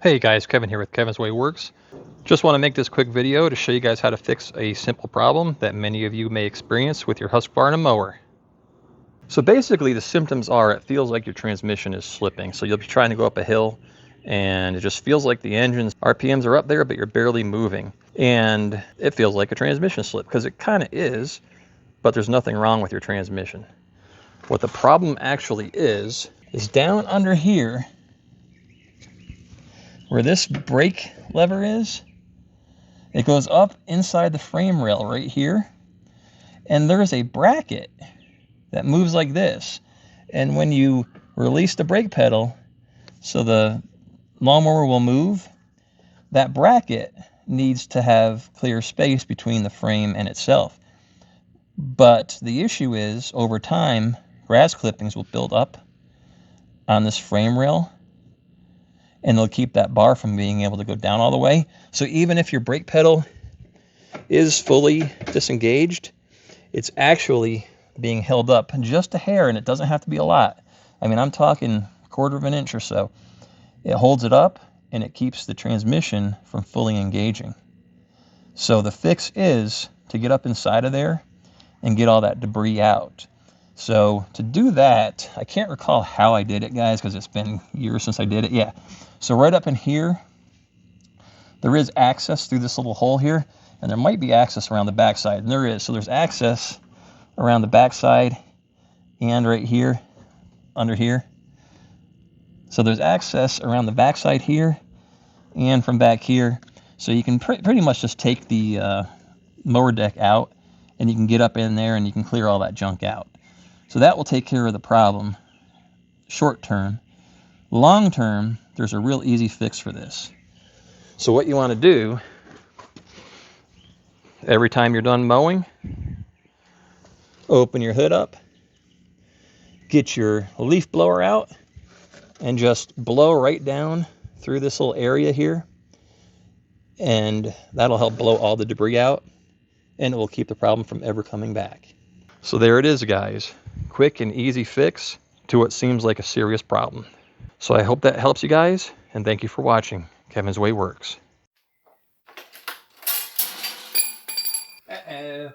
Hey guys, Kevin here with Kevin's Way Works. Just want to make this quick video to show you guys how to fix a simple problem that many of you may experience with your Husqvarna mower. So basically the symptoms are it feels like your transmission is slipping. So you'll be trying to go up a hill and it just feels like the engine's RPMs are up there, but you're barely moving. And it feels like a transmission slip because it kind of is, but there's nothing wrong with your transmission. What the problem actually is down under here, where this brake lever is. It goes up inside the frame rail right here, and there's a bracket that moves like this. And when you release the brake pedal so the lawnmower will move, that bracket needs to have clear space between the frame and itself. But the issue is, over time, grass clippings will build up on this frame rail, and they'll keep that bar from being able to go down all the way. So even if your brake pedal is fully disengaged, it's actually being held up just a hair, and it doesn't have to be a lot. I mean, I'm talking 1/4 of an inch or so. It holds it up, and it keeps the transmission from fully engaging. So the fix is to get up inside of there and get all that debris out. So to do that, I can't recall how I did it, guys, because it's been years since I did it. Yeah. So right up in here, there is access through this little hole here, and there might be access around the backside, and there is. So there's access around the backside and right here, under here. So there's access around the backside here and from back here. So you can pretty much just take the mower deck out, and you can get up in there and you can clear all that junk out. So that will take care of the problem short term. Long term, there's a real easy fix for this. So what you want to do, every time you're done mowing, open your hood up, get your leaf blower out, and just blow right down through this little area here. And that'll help blow all the debris out, and it will keep the problem from ever coming back. So there it is, guys. Quick and easy fix to what seems like a serious problem. So I hope that helps you guys, and thank you for watching. Kevin's Way Works. Uh-oh.